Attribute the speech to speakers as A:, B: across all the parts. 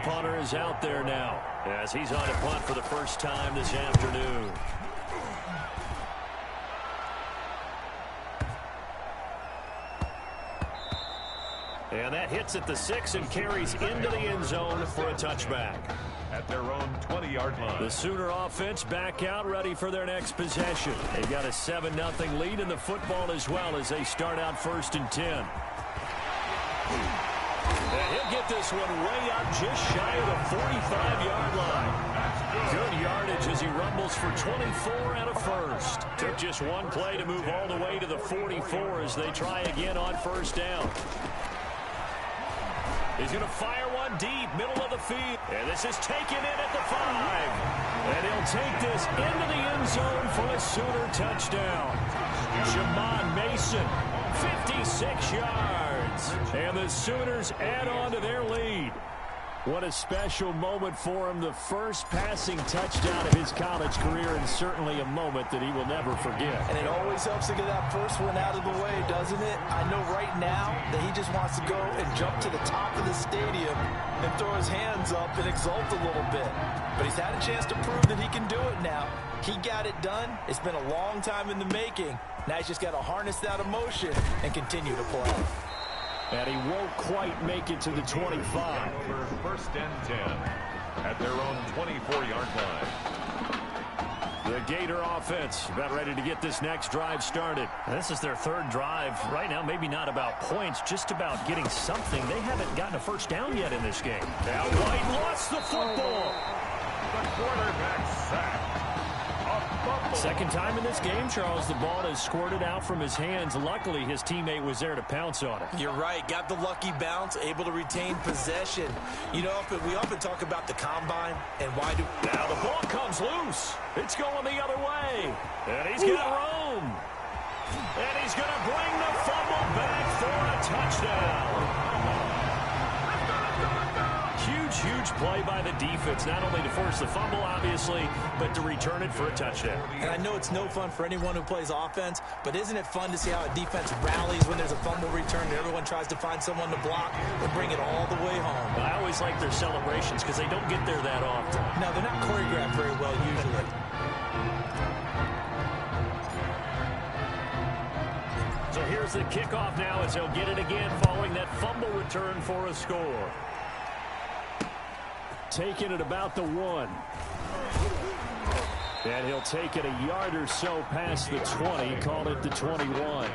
A: punter is out there now as he's on to punt for the first time this afternoon. And that hits at the 6 and carries into the end zone for a touchback.
B: At their own 20-yard line.
A: The Sooner offense back out, ready for their next possession. They've got a 7-0 lead in the football as well as they start out 1st and 10. And he'll get this one way up just shy of the 45-yard line. Good yardage as he rumbles for 24 and a first. Took just one play to move all the way to the 44 as they try again on 1st down. He's going to fire one deep, middle of the field. And this is taken in at the 5. And he'll take this into the end zone for a Sooner touchdown. Jamon Mason, 56 yards. And the Sooners add on to their lead. What a special moment for him. The first passing touchdown of his college career, and certainly a moment that he will never forget.
C: And it always helps to get that first one out of the way, doesn't it? I know right now that he just wants to go and jump to the top of the stadium and throw his hands up and exult a little bit. But he's had a chance to prove that he can do it now. He got it done. It's been a long time in the making. Now he's just got to harness that emotion and continue to play.
A: And he won't quite make it to the 25.
B: Over 1st and 10 at their own 24-yard line.
A: The Gator offense about ready to get this next drive started. This is their 3rd drive. Right now, maybe not about points, just about getting something. They haven't gotten a 1st down yet in this game. Now White lost the football.
B: The quarterback sacked.
A: 2nd time in this game, Charles, the ball has squirted out from his hands. Luckily, his teammate was there to pounce on it.
C: You're right. Got the lucky bounce, able to retain possession. You know, we often talk about the combine and why do...
A: Now the ball comes loose. It's going the other way. And he's got room. And he's going to bring the fumble back for a touchdown. Huge play by the defense, not only to force the fumble, obviously, but to return it for a touchdown.
C: And I know it's no fun for anyone who plays offense, but isn't it fun to see how a defense rallies when there's a fumble return and everyone tries to find someone to block and bring it all the way home?
A: I always like their celebrations because they don't get there that often.
C: No, they're not choreographed very well usually.
A: So here's the kickoff now as he'll get it again following that fumble return for a score. Taking it about the 1. And he'll take it a yard or so past the 20, call it the 21.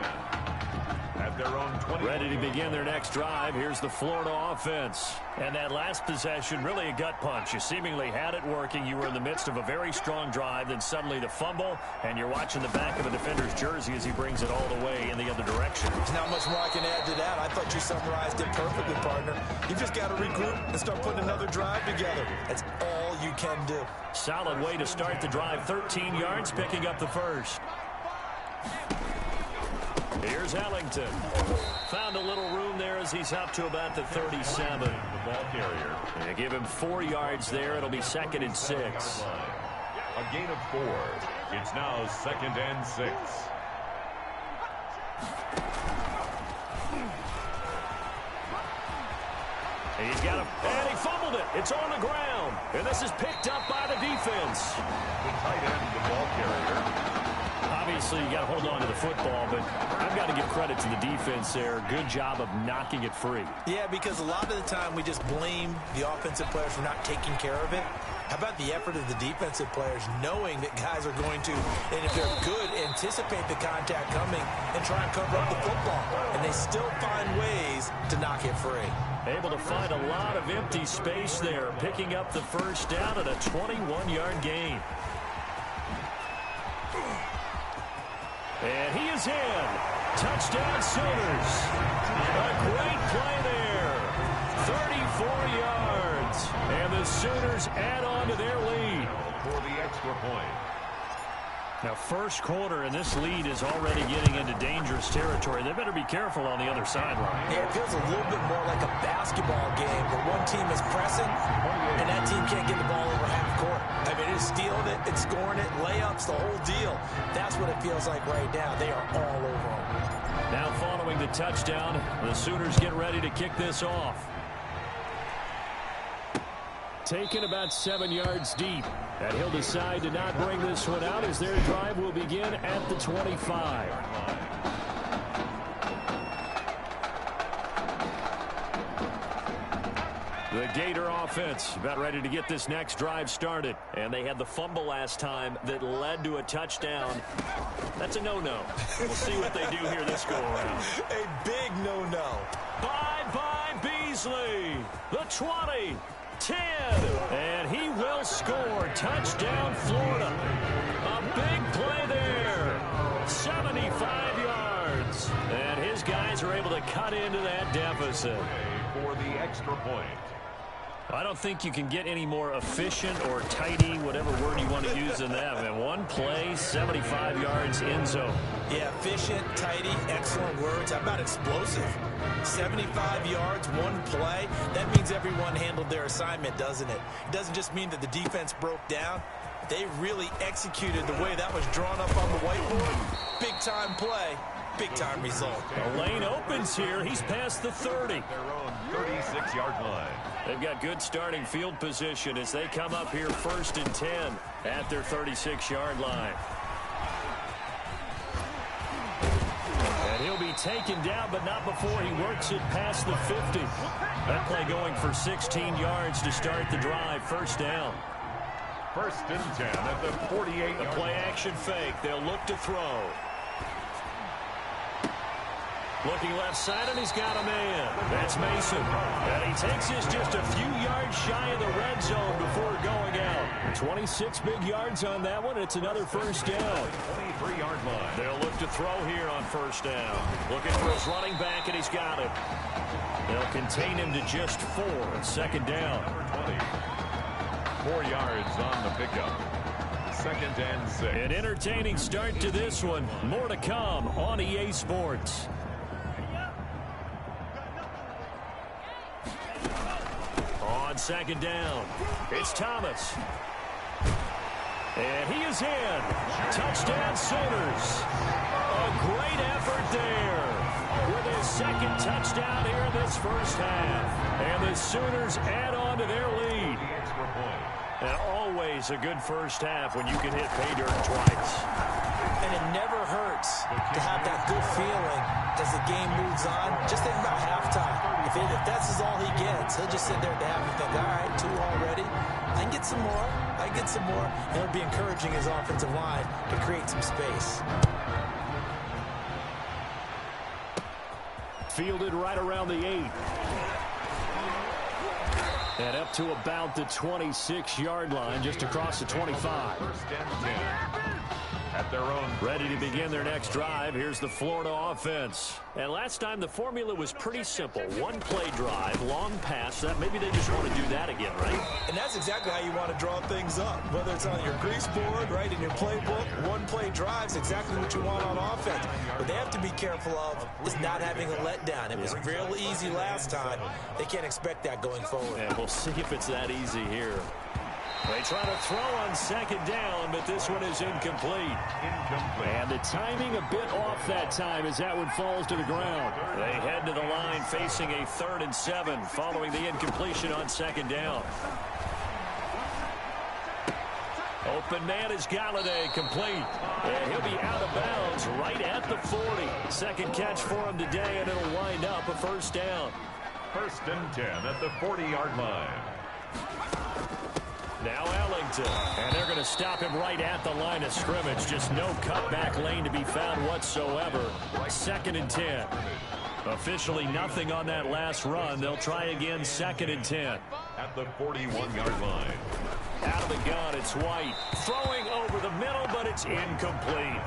B: At their own 20.
A: Ready to begin their next drive. Here's the Florida offense. And that last possession, really a gut punch. You seemingly had it working. You were in the midst of a very strong drive. Then suddenly the fumble, and you're watching the back of a defender's jersey as he brings it all the way in the other direction.
C: There's not much more I can add to that. I thought you summarized it perfectly, partner. You just got to regroup and start putting another drive together. That's all you can do.
A: Solid way to start the drive. 13 yards, picking up the first. Here's Ellington. Found a little room there as he's up to about the 37.
B: The ball carrier.
A: They give him 4 yards there. It'll be 2nd and 6.
B: A gain of 4. It's now 2nd and 6.
A: He's got and he fumbled it. It's on the ground. And this is picked up by the defense.
B: The tight end, the ball carrier.
A: Obviously, you got to hold on to the football, but I've got to give credit to the defense there. Good job of knocking it free.
C: Yeah, because a lot of the time we just blame the offensive players for not taking care of it. How about the effort of the defensive players knowing that guys are going to, and if they're good, anticipate the contact coming and try and cover up the football. And they still find ways to knock it free.
A: Able to find a lot of empty space there, picking up the first down at a 21-yard gain. And he is in. Touchdown Sooners. A great play there. 34 yards. And the Sooners add on to their lead.
B: For the extra point.
A: Now, first quarter, and this lead is already getting into dangerous territory. They better be careful on the other sideline.
C: Yeah, it feels a little bit more like a basketball game where one team is pressing and that team can't get the ball over half court. I mean, it's stealing it, it's scoring it, layups, the whole deal. That's what it feels like right now. They are all over them.
A: Now following the touchdown, the Sooners get ready to kick this off. taken about 7 yards deep. And he'll decide to not bring this one out as their drive will begin at the 25. The Gator offense about ready to get this next drive started. And they had the fumble last time that led to a touchdown. That's a no-no. We'll see what they do here this go-around.
C: A big no-no.
A: Bye-bye, Beasley. The 20, 10, and he will score. Touchdown, Florida. A big play there. 75 yards. And his guys are able to cut into that deficit.
B: For the extra point.
A: I don't think you can get any more efficient or tidy, whatever word you want to use in that. And one play, 75 yards, end zone.
C: Yeah, efficient, tidy, excellent words. How about explosive? 75 yards, one play. That means everyone handled their assignment, doesn't it? It doesn't just mean that the defense broke down. They really executed the way that was drawn up on the whiteboard. Big-time play, big-time result.
A: The lane opens here. He's past the 30.
B: Their own 36-yard line.
A: They've got good starting field position as they come up here 1st and 10 at their 36-yard line. And he'll be taken down, but not before he works it past the 50. That play going for 16 yards to start the drive. First down.
B: 1st and 10 at the 48-yard line.
A: The play action fake. They'll look to throw. Looking left side, and he's got a man. That's Mason. And he takes this just a few yards shy of the red zone before going out. 26 big yards on that one. It's another first down.
B: 23-yard line.
A: They'll look to throw here on first down. Looking for his running back, and he's got it. They'll contain him to just 4. Second down.
B: 4 yards on the pickup. 2nd and 6.
A: An entertaining start to this one. More to come on EA Sports. On 2nd down, it's Thomas. And he is in. Touchdown, Sooners. A great effort there with his 2nd touchdown here in this first half. And the Sooners add on to their lead. And always a good first half when you can hit pay dirt twice.
C: And it never hurts to have that good feeling as the game moves on. Just think about halftime. If that's all he gets, he'll just sit there at the half and think, all right, 2 already. I can get some more. I can get some more. And he'll be encouraging his offensive line to create some space.
A: Fielded right around the 8. And up to about the 26-yard line, just across the 25.
B: 1st and 10 at their own.
A: Ready to begin their next drive. Here's the Florida offense. And last time the formula was pretty simple. One play drive, long pass. That maybe they just want to do that again, right?
C: And that's exactly how you want to draw things up. Whether it's on your grease board, right, in your playbook, one play drive's exactly what you want on offense. What they have to be careful of is not having a letdown. It was real easy last time. They can't expect that going forward.
A: And we'll see if it's that easy here. They try to throw on 2nd down, but this one is incomplete. And the timing a bit off that time as that one falls to the ground. They head to the line facing a 3rd and 7 following the incompletion on 2nd down. Open man is Galladay, complete. And he'll be out of bounds right at the 40. 2nd catch for him today, and it'll wind up a first down.
B: 1st and 10 at the 40-yard line.
A: Now Ellington, and they're going to stop him right at the line of scrimmage. Just no cutback lane to be found whatsoever. 2nd and 10. Officially nothing on that last run. They'll try again 2nd and 10.
B: At the 41-yard line.
A: Out of the gun, it's White. Throwing over the middle, but it's incomplete.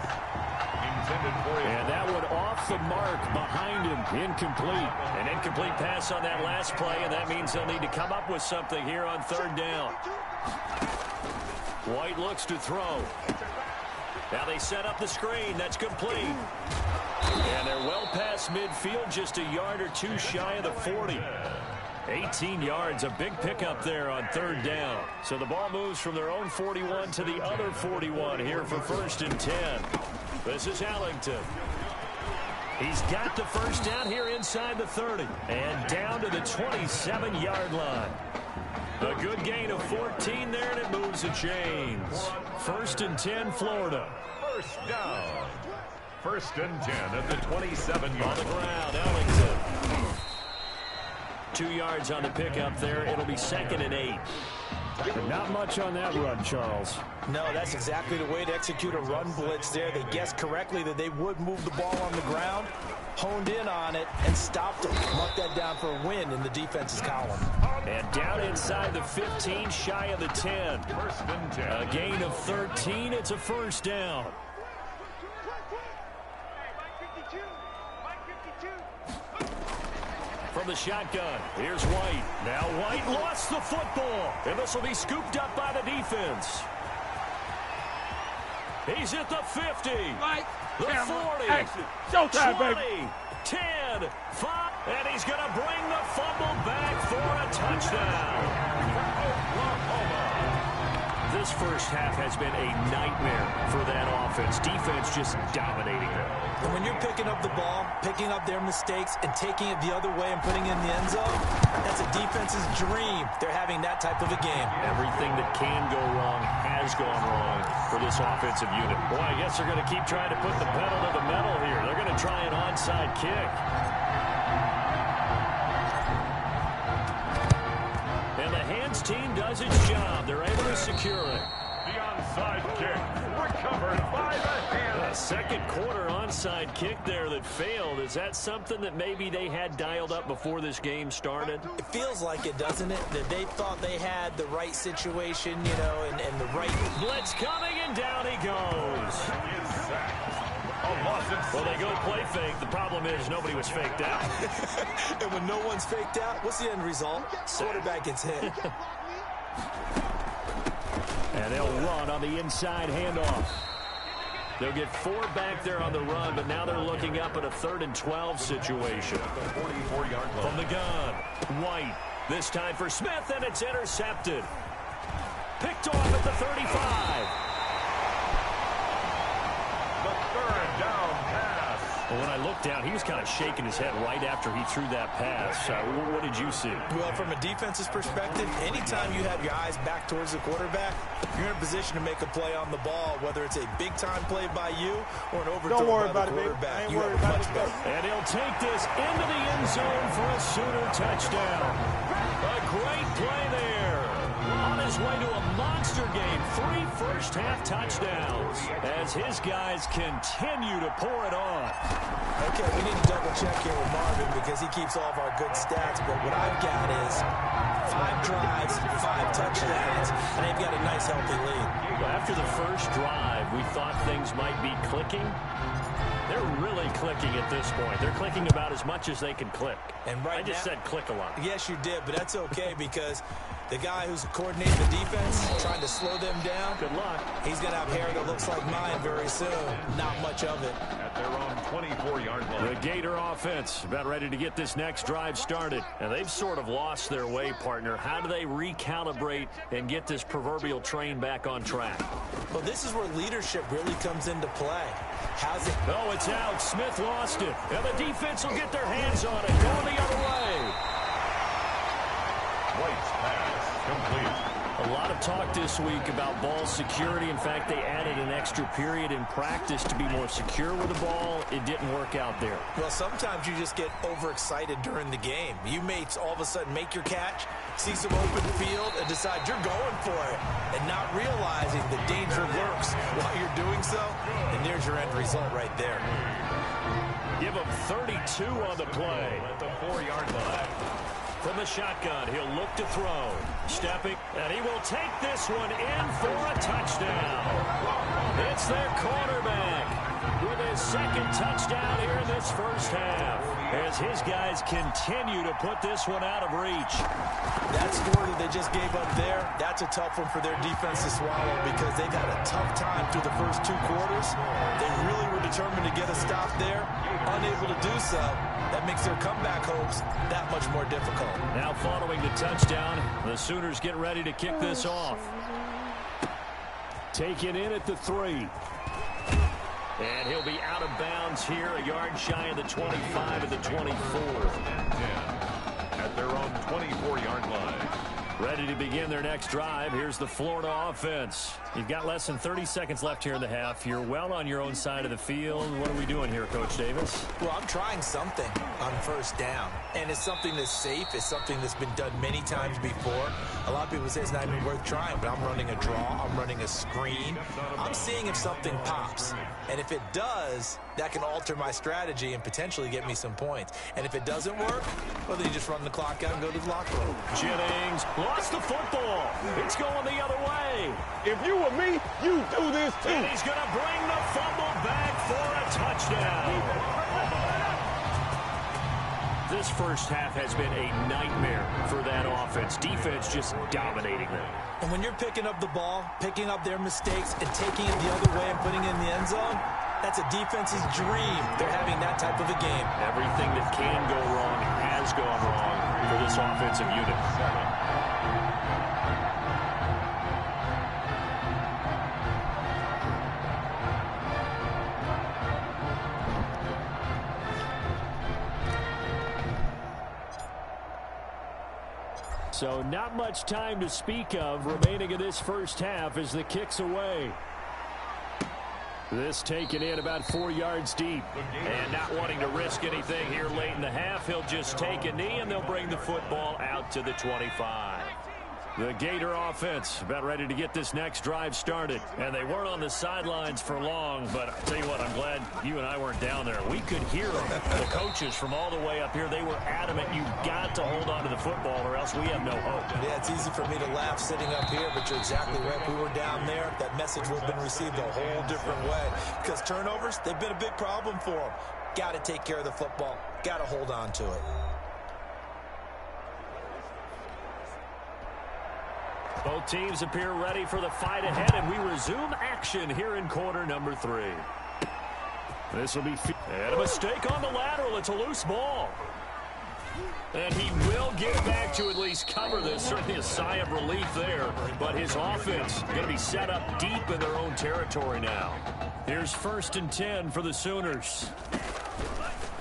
A: And that one off the mark behind him. Incomplete. An incomplete pass on that last play, and that means they'll need to come up with something here on 3rd down. White looks to throw. Now they set up the screen. That's complete. And they're well past midfield, just a yard or 2 shy of the 40. 18 yards, a big pickup there on 3rd down. So the ball moves from their own 41 to the other 41 here for 1st and 10. This is Ellington. He's got the first down here inside the 30. And down to the 27-yard line. A good gain of 14 there, and it moves the chains. 1st and 10, Florida.
B: First down. 1st and 10 at the 27-yard
A: on the ground. Ellington. 2 yards on the pickup there. It'll be 2nd and 8.
D: Not much on that run, Charles.
C: No, that's exactly the way to execute a run blitz there. They guessed correctly that they would move the ball on the ground, honed in on it, and stopped them. Mark that down for a win in the defense's column.
A: And down inside the 15, shy of the 10.
B: 1st and 10.
A: A gain of 13. It's a 1st down. From the shotgun, here's White. Now White lost the football, and this will be scooped up by the defense. He's at the 50, the 40,
D: Showtime,
A: 20,
D: baby.
A: 10, 5, and he's going to bring the fumble back for a touchdown. This first half has been a nightmare for that offense. Defense just dominating them.
C: And when you're picking up the ball, picking up their mistakes, and taking it the other way and putting it in the end zone, that's a defense's dream. They're having that type of a game.
A: Everything that can go wrong has gone wrong for this offensive unit. Boy, I guess they're going to keep trying to put the pedal to the metal here. They're going to try an onside kick. And the hands team does its job. They're able to secure it.
B: The onside kick recovered by the hands.
A: A second quarter onside kick there that failed. Is that something that maybe they had dialed up before this game started?
C: It feels like it, doesn't it? That they thought they had the right situation, you know, and the right...
A: Blitz coming, and down he goes. Well, they go play fake. The problem is nobody was faked out.
C: And when no one's faked out, what's the end result? Quarterback gets hit.
A: And they'll run on the inside handoff. They'll get 4 back there on the run, but now they're looking up at a 3rd and 12 situation.
B: 44-yard line.
A: From the gun, White. This time for Smith, and it's intercepted. Picked off at the 35.
B: The 3rd down pass.
A: Well, when I looked down, he was kind of shaking his head right after he threw that pass. What did you see?
C: Well, from a defense's perspective, anytime you have your eyes back towards the quarterback, you're in a position to make a play on the ball, whether it's a big-time play by you or an overthrow by the quarterback. You have a much better.
A: And he'll take this into the end zone for a Sooner touchdown. A great play there. On his way to a monster game, 3 first-half touchdowns as his guys continue to pour it on.
C: Okay, we need to double-check here with Marvin because he keeps all of our good stats, but what I've got is 5 drives, 5 touchdowns, and they've got a nice, healthy lead.
A: Well, after the first drive, we thought things might be clicking. They're really clicking at this point. They're clicking about as much as they can click.
C: And right
A: I just said click a lot.
C: Yes, you did, but that's okay because the guy who's coordinating the defense, trying to slow them down,
A: good luck.
C: He's going to have hair that looks like mine very soon. Not much of it.
B: At their own 24-yard line.
A: The Gator offense about ready to get this next drive started. And they've sort of lost their way, partner. How do they recalibrate and get this proverbial train back on track?
C: Well, this is where leadership really comes into play. How's it?
A: Oh, it's out. Smith lost it. And the defense will get their hands on it. Going the other way.
B: White's pass complete.
A: A lot of talk this week about ball security. In fact, they added an extra period in practice to be more secure with the ball. It didn't work out there.
C: Well, sometimes you just get overexcited during the game. You may all of a sudden make your catch, see some open field, and decide you're going for it, and not realizing the danger lurks while you're doing so. And there's your end result right there.
A: Give him 32 on the play.
B: At the 4-yard line.
A: From the shotgun, he'll look to throw. Stepping, and he will take this one in for a touchdown. It's their quarterback with his 2nd touchdown here in this first half as his guys continue to put this one out of reach.
C: That score that they just gave up there, that's a tough one for their defense to swallow because they've had a tough time through the first 2 quarters. They really were determined to get a stop there, unable to do so. That makes their comeback hopes that much more difficult.
A: Now following the touchdown, the Sooners get ready to kick this off. Taken in at the 3. And he'll be out of bounds here, a yard shy of the 25 at the 24.
B: At their own 24-yard line.
A: Ready to begin their next drive. Here's the Florida offense. You've got less than 30 seconds left here in the half. You're well on your own side of the field. What are we doing here, Coach Davis?
C: Well, I'm trying something on first down, and it's something that's safe. It's something that's been done many times before. A lot of people say it's not even worth trying, but I'm running a draw. I'm running a screen. I'm seeing if something pops, and if it does, that can alter my strategy and potentially get me some points. And if it doesn't work, well, then you just run the clock out and go to the locker room.
A: Jennings lost the football. It's going the other way.
E: If you were me, you do this too.
A: And he's going to bring the fumble back for a touchdown. This first half has been a nightmare for that offense. Defense just dominating them.
C: And when you're picking up the ball, picking up their mistakes, and taking it the other way and putting it in the end zone, that's a defense's dream. They're having that type of a game.
A: Everything that can go wrong has gone wrong for this offensive unit. So not much time to speak of remaining in this first half as the kick's away. This taken in about 4 yards deep. And not wanting to risk anything here late in the half, he'll just take a knee and they'll bring the football out to the 25. The Gator offense about ready to get this next drive started. And they weren't on the sidelines for long, but I tell you what, I'm glad you and I weren't down there. We could hear them. The coaches from all the way up here, they were adamant, you've got to hold on to the football or else we have no hope.
C: Yeah, it's easy for me to laugh sitting up here, but you're exactly right. If we were down there, that message would have been received a whole different way. Because turnovers, they've been a big problem for them. Got to take care of the football. Got to hold on to it.
A: Both teams appear ready for the fight ahead, and we resume action here in quarter number 3. This will be... And a mistake on the lateral. It's a loose ball. And he will get back to at least cover this. Certainly a sigh of relief there. But his offense going to be set up deep in their own territory now. Here's 1st and 10 for the Sooners.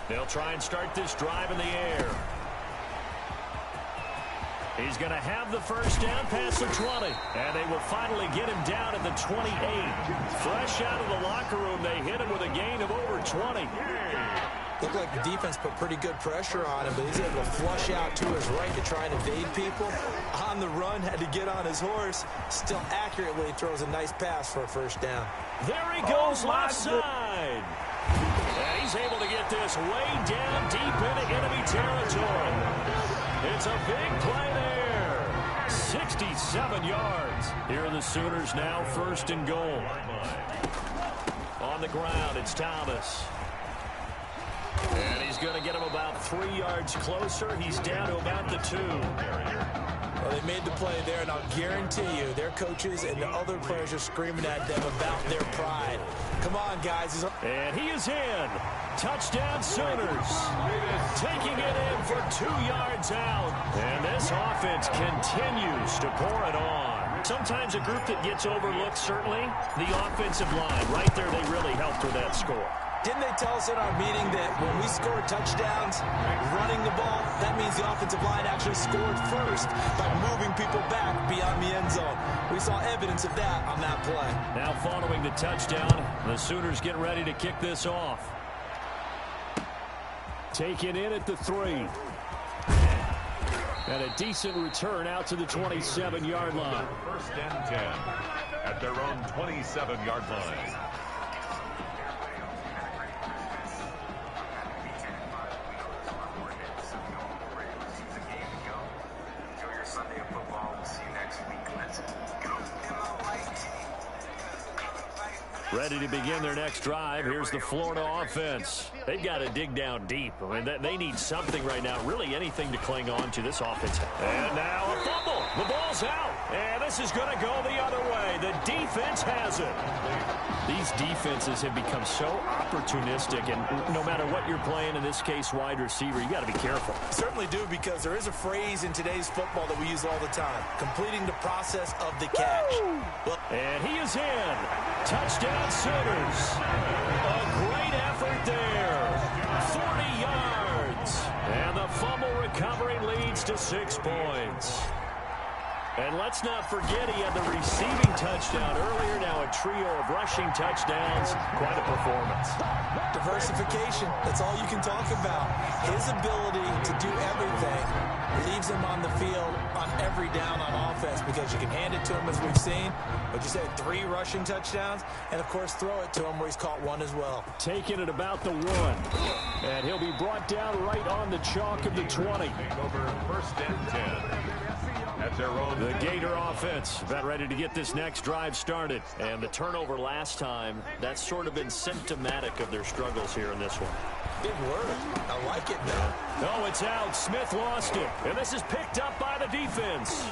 A: They'll try and start this drive in the air. He's going to have the first down past the 20. And they will finally get him down at the 28. Fresh out of the locker room, they hit him with a gain of over 20.
C: Looked like the defense put pretty good pressure on him, but he's able to flush out to his right to try and evade people. On the run, had to get on his horse. Still accurately throws a nice pass for a first down.
A: There he goes, left side. And he's able to get this way down deep into enemy territory. It's a big play there. 67 yards. Here are the Sooners now 1st and goal. On the ground, it's Thomas. And he's going to get him about 3 yards closer. He's down to about the 2.
C: Well, they made the play there, and I'll guarantee you their coaches and the other players are screaming at them about their pride. Come on, guys.
A: And he is in. Touchdown Sooners. Taking it in for 2 yards out. And this offense continues to pour it on. Sometimes a group that gets overlooked, certainly, the offensive line. Right there, they really helped with that score.
C: Didn't they tell us in our meeting that when we score touchdowns, running the ball, that means the offensive line actually scored first by moving people back beyond the end zone. We saw evidence of that on that play.
A: Now following the touchdown, the Sooners get ready to kick this off. Taken in at the 3. And a decent return out to the 27-yard line.
B: 1st and 10 at their own 27-yard line.
A: Ready to begin their next drive. Here's the Florida offense. They've got to dig down deep. I mean, they need something right now, really anything to cling on to this offense. And now a fumble. The ball's out. And this is going to go the other way. The defense has it. These defenses have become so opportunistic, and no matter what you're playing, in this case, wide receiver, you got to be careful.
C: Certainly do, because there is a phrase in today's football that we use all the time: completing the process of the catch. Well,
A: and he is in. Touchdown Sooners. A great effort there. 40 yards. And the fumble recovery leads to 6 points. And let's not forget he had the receiving touchdown earlier. Now a trio of rushing touchdowns. Quite a performance.
C: Diversification. That's all you can talk about. His ability to do everything leaves him on the field on every down on offense because you can hand it to him as we've seen. But you said 3 rushing touchdowns, and of course throw it to him where he's caught 1 as well.
A: Taking it about the 1. And he'll be brought down right on the chalk of the 20.
B: Over first and 10. At their own.
A: The Gator offense about ready to get this next drive started. And the turnover last time, that's sort of been symptomatic of their struggles here in this one.
C: Big word. I like it now.
A: Oh, it's out. Smith lost it. And this is picked up by the defense.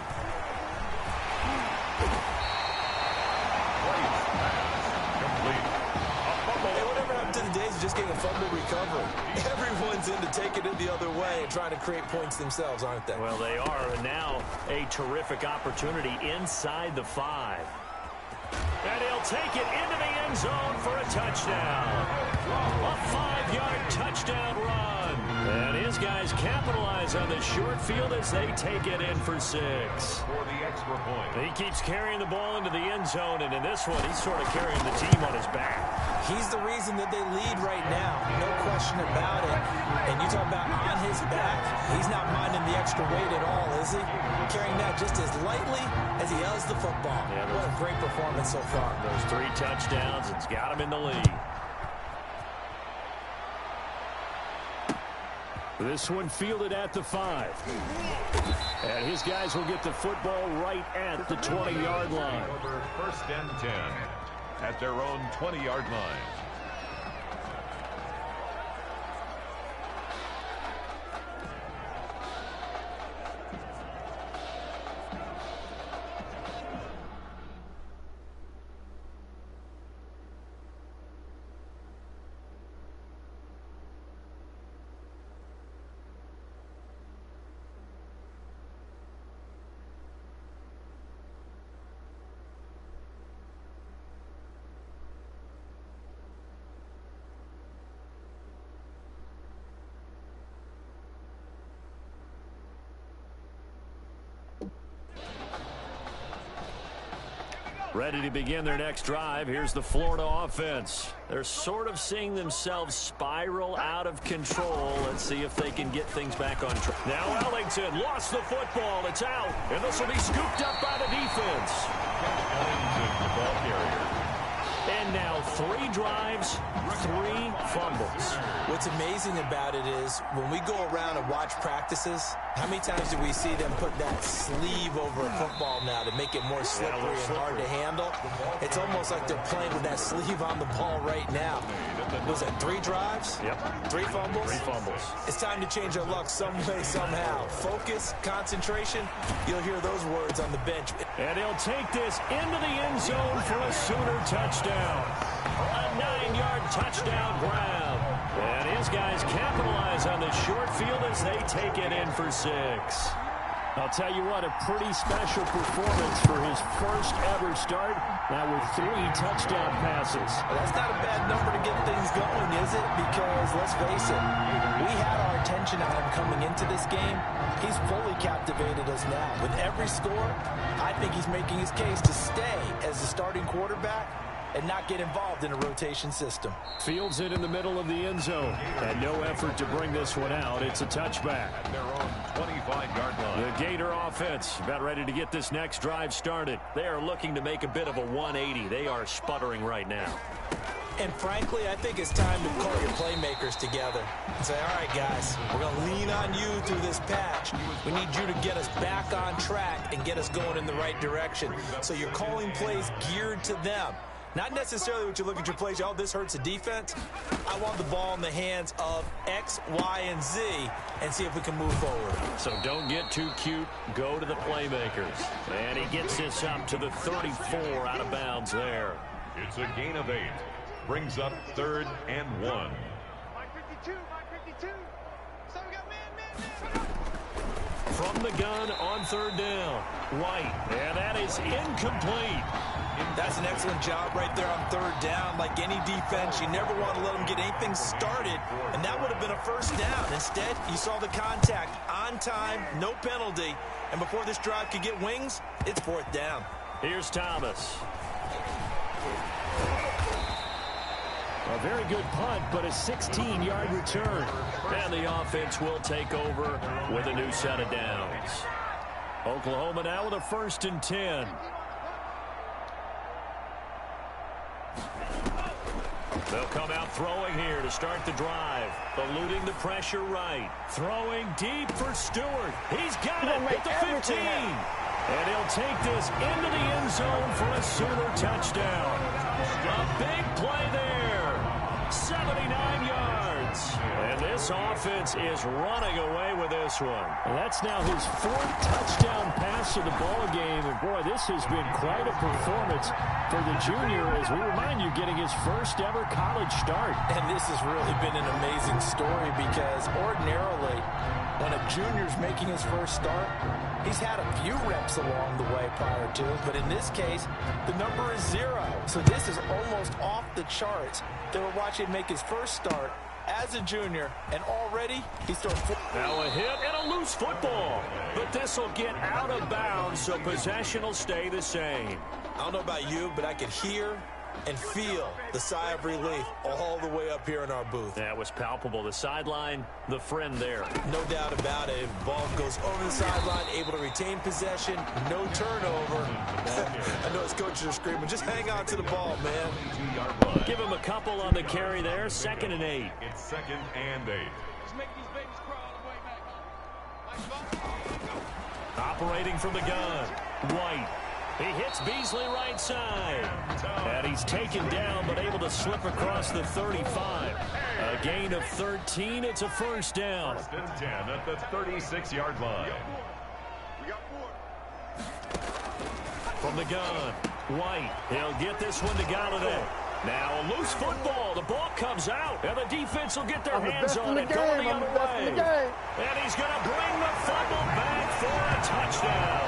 C: Hey, whatever happened to the days of just getting a fumble recovery? Everyone's into taking it the other way and trying to create points themselves, aren't they?
A: Well, they are. And now a terrific opportunity inside the 5. And he'll take it into the end zone for a touchdown. A 5-yard touchdown run. And his guys capitalize on the short field as they take it in for 6.
B: For the extra point.
A: He keeps carrying the ball into the end zone, and in this one, he's sort of carrying the team on his back.
C: He's the reason that they lead right now. No question about it. And you talk about on his back, he's not minding the extra weight at all, is he? Carrying that just as lightly as he does the football.
A: Yeah,
C: what a great performance so far.
A: Those 3 touchdowns, it's got him in the lead. This one fielded at the 5. And his guys will get the football right at the 20-yard line.
B: Over first and 10 at their own 20-yard line.
A: Ready to begin their next drive. Here's the Florida offense. They're sort of seeing themselves spiral out of control. Let's see if they can get things back on track. Now Ellington lost the football. It's out. And this will be scooped up by the defense.
B: Ellington, the ball carrier.
A: And now 3 drives, 3 fumbles.
C: What's amazing about it is when we go around and watch practices, how many times do we see them put that sleeve over a football now to make it more slippery and hard to handle? It's almost like they're playing with that sleeve on the ball right now. Was it 3 drives?
A: Yep.
C: 3 fumbles?
A: 3 fumbles.
C: It's time to change our luck some way, somehow. Focus, concentration, you'll hear those words on the bench.
A: And he'll take this into the end zone for a Sooner touchdown. A 9-yard touchdown grab. And his guys capitalize on the short field as they take it in for 6. I'll tell you what, a pretty special performance for his first ever start. Now with 3 touchdown passes.
C: Well, that's not a bad number to get things going, is it? Because, let's face it, we had our attention on him coming into this game. He's fully captivated us now. With every score, I think he's making his case to stay as the starting quarterback and not get involved in a rotation system.
A: Fields it in the middle of the end zone. And no effort to bring this one out. It's a touchback.
B: At their own 25-yard line.
A: The Gator offense about ready to get this next drive started. They are looking to make a bit of a 180. They are sputtering right now.
C: And frankly, I think it's time to call your playmakers together and say, all right, guys, we're going to lean on you through this patch. We need you to get us back on track and get us going in the right direction. So you're calling plays geared to them. Not necessarily what you look at your plays, oh, this hurts the defense. I want the ball in the hands of X, Y, and Z and see if we can move forward.
A: So don't get too cute. Go to the playmakers. And he gets this up to the 34 out of bounds there.
B: It's a gain of 8. Brings up 3rd and 1.
A: From the gun on 3rd down. White. And that is incomplete.
C: That's an excellent job right there on 3rd down. Like any defense, you never want to let them get anything started, and that would have been a first down. Instead, you saw the contact on on time, no penalty. And before this drive could get wings, it's 4th down.
A: Here's Thomas.
D: A very good punt, but a 16-yard return.
A: And the offense will take over with a new set of downs. Oklahoma now with a 1st and 10. They'll come out throwing here to start the drive. Eluding the pressure right. Throwing deep for Stewart. He's got it at the 15. And he'll take this into the end zone for a Sooner touchdown. A big play there. 79 yards. And this offense is running away with this one.
D: And that's now his 4th touchdown pass of the ball game. And, boy, this has been quite a performance for the junior, as we remind you, getting his 1st ever college start.
C: And this has really been an amazing story because ordinarily, when a junior's making his 1st start, he's had a few reps along the way prior to, but in this case, the number is 0. So this is almost off the charts. They were watching him make his 1st start as a junior, and already he's thrown.
A: Now a hit and a loose football. But this will get out of bounds, so possession will stay the same.
C: I don't know about you, but I could hear and feel the sigh of relief all the way up here in our booth.
A: That was palpable. The sideline, the friend there.
C: No doubt about it. Ball goes over the sideline, able to retain possession, no turnover. I know his coaches are screaming, just hang on to the ball, man.
A: Give him a couple on the carry there. 2nd and 8.
B: It's 2nd and 8.
A: Operating from the gun. White. He hits Beasley right side. And he's taken down, but able to slip across the 35. A gain of 13. It's a 1st down.
B: 1st and 10 at the 36-yard line.
A: From the gun. White. He'll get this one to Galladay. Now a loose football. The ball comes out. And the defense will get their hands on it. Going the other way. And he's going to bring the fumble back for a touchdown.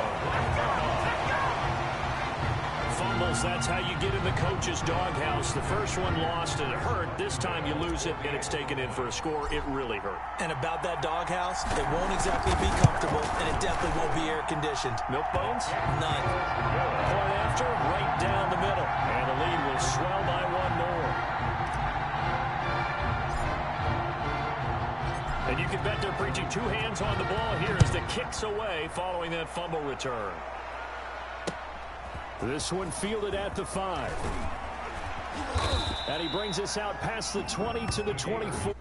A: Fumbles, that's how you get in the coach's doghouse. The first one lost and it hurt. This time you lose it and it's taken in for a score. It really hurt.
C: And about that doghouse, it won't exactly be comfortable, and it definitely won't be air-conditioned.
A: Milk bones?
C: None.
A: Point after, right down the middle. And the lead will swell by 1 more. And you can bet they're preaching 2 hands on the ball here as the kick's away following that fumble return.
D: This one fielded at the 5. And he brings us out past the 20 to the 24.